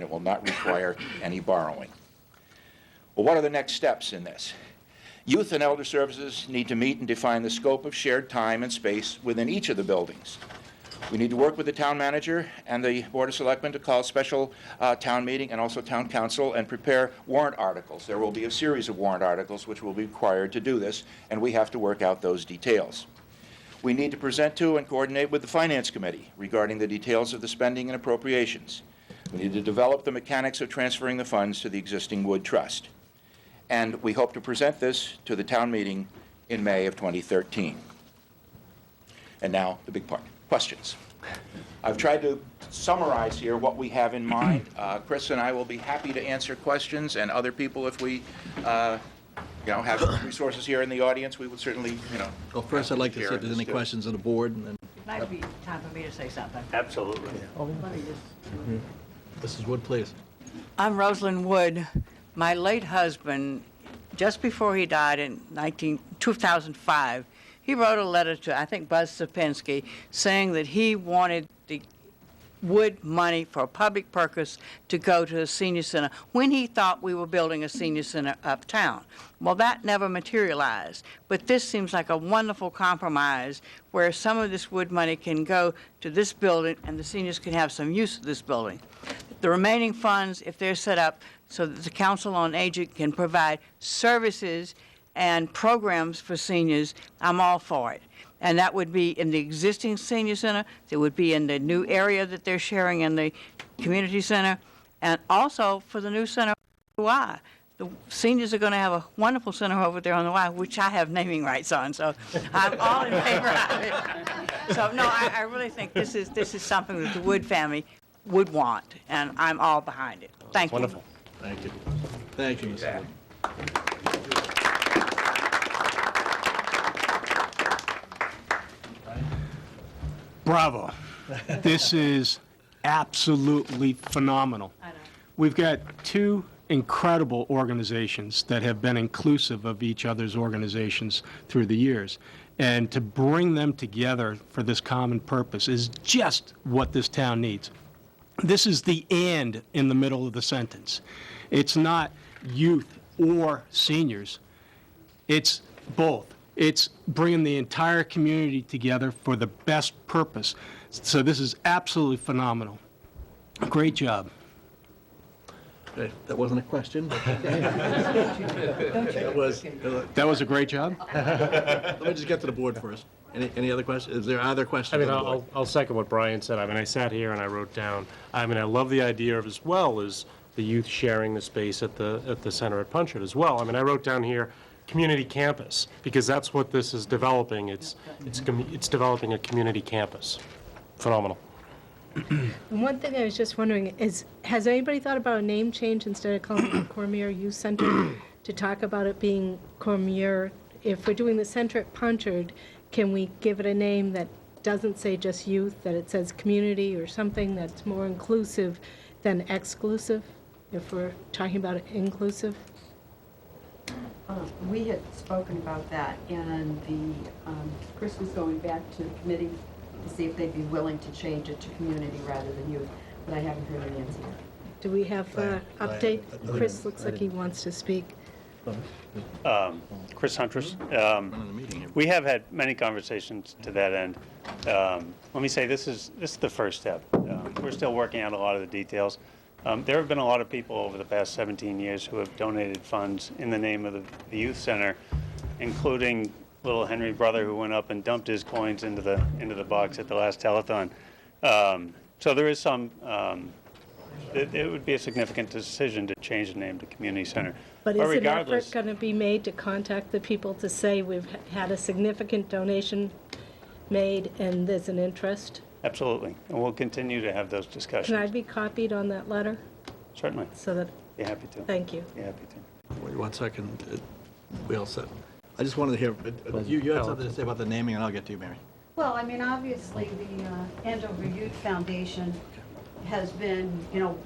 It will not require any borrowing. Well, what are the next steps in this? Youth and elder services need to meet and define the scope of shared time and space within each of the buildings. We need to work with the town manager and the Board of Selectmen to call a special town meeting and also town council and prepare warrant articles. There will be a series of warrant articles which will be required to do this, and we have to work out those details. We need to present to and coordinate with the Finance Committee regarding the details of the spending and appropriations. We need to develop the mechanics of transferring the funds to the existing Wood Trust. And we hope to present this to the town meeting in May of 2013. And now, the big part, questions. I've tried to summarize here what we have in mind. Chris and I will be happy to answer questions, and other people, if we have resources here in the audience, we would certainly, Well, first I'd like to see if there's any questions on the board, and then... It might be time for me to say something. Absolutely. Let me just... Mrs. Wood, please. I'm Rosalind Wood. My late husband, just before he died in 2005, he wrote a letter to, I think, Buzz Sapinski, saying that he wanted the Wood money for a public purpose to go to a senior center when he thought we were building a senior center uptown. Well, that never materialized, but this seems like a wonderful compromise where some of this Wood money can go to this building and the seniors can have some use of this building. The remaining funds, if they're set up so that the Council on Aging can provide services and programs for seniors, I'm all for it. And that would be in the existing senior center, it would be in the new area that they're sharing in the community center, and also for the new center on the Y. The seniors are going to have a wonderful center over there on the Y, which I have naming rights on, so I'm all in favor of it. So no, I really think this is something that the Wood family would want, and I'm all behind it. Thank you. Wonderful. Thank you. Thank you, Mrs. Wood. Bravo. This is absolutely phenomenal. I know. We've got two incredible organizations that have been inclusive of each other's organizations through the years. And to bring them together for this common purpose is just what this town needs. This is the "and" in the middle of the sentence. It's not youth or seniors. It's both. It's bringing the entire community together for the best purpose. So this is absolutely phenomenal. Great job. Okay, that wasn't a question. That was a great job. Let me just get to the board first. Any other questions? Is there other questions? I mean, I'll second what Brian said. I mean, I sat here and I wrote down, I mean, I love the idea of as well as the youth sharing the space at the center at Punchard as well. I mean, I wrote down here, community campus, because that's what this is developing. It's developing a community campus. Phenomenal. One thing I was just wondering is, has anybody thought about a name change instead of calling it Cormier Youth Center to talk about it being Cormier? If we're doing the center at Punchard, can we give it a name that doesn't say just youth, that it says community or something that's more inclusive than exclusive, if we're talking about it inclusive? We had spoken about that, and Chris was going back to the committee to see if they'd be willing to change it to community rather than youth, but I haven't heard an answer yet. Do we have an update? Chris looks like he wants to speak. Chris Huntress. We have had many conversations to that end. Let me say this is the first step. We're still working out a lot of the details. There have been a lot of people over the past 17 years who have donated funds in the name of the youth center, including little Henry Brother, who went up and dumped his coins into the box at the last telethon. So there is some. It would be a significant decision to change the name to community center. But is an effort going to be made to contact the people to say we've had a significant donation made and there's an interest? Absolutely, and we'll continue to have those discussions. Can I be copied on that letter? Certainly. So that. Be happy to. Thank you. Be happy to. Wait 1 second. We all set. I just wanted to hear, you had something to say about the naming, and I'll get to you, Mary. Well, I mean, obviously, the Andover Youth Foundation has been,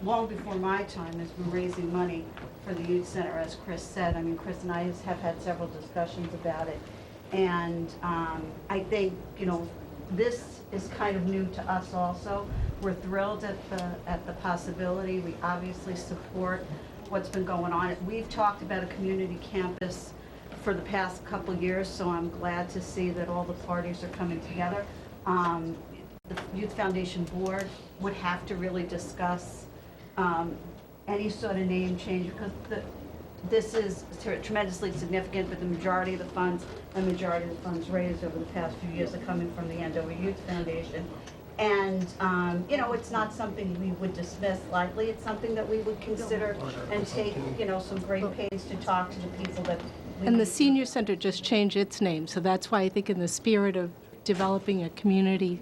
long before my time, has been raising money for the youth center, as Chris said. I mean, Chris and I have had several discussions about it. And I think, this is kind of new to us also. We're thrilled at the possibility. We obviously support what's been going on. We've talked about a community campus for the past couple years, so I'm glad to see that all the parties are coming together. The Youth Foundation Board would have to really discuss any sort of name change, because this is tremendously significant, but the majority of the funds raised over the past few years are coming from the Andover Youth Foundation. And, you know, it's not something we would dismiss lightly. It's something that we would consider and take, you know, some great pains to talk to the people that we And the need. senior center just changed its name, so that's why I think in the spirit of developing a community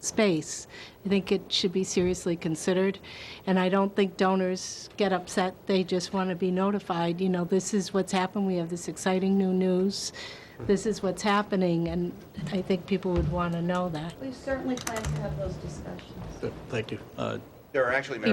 space, I think it should be seriously considered. And I don't think donors get upset. They just want to be notified, you know, this is what's happened. We have this exciting new news. This is what's happening, and I think people would want to know that. We certainly plan to have those discussions. Good, thank you. There are actually, Mary,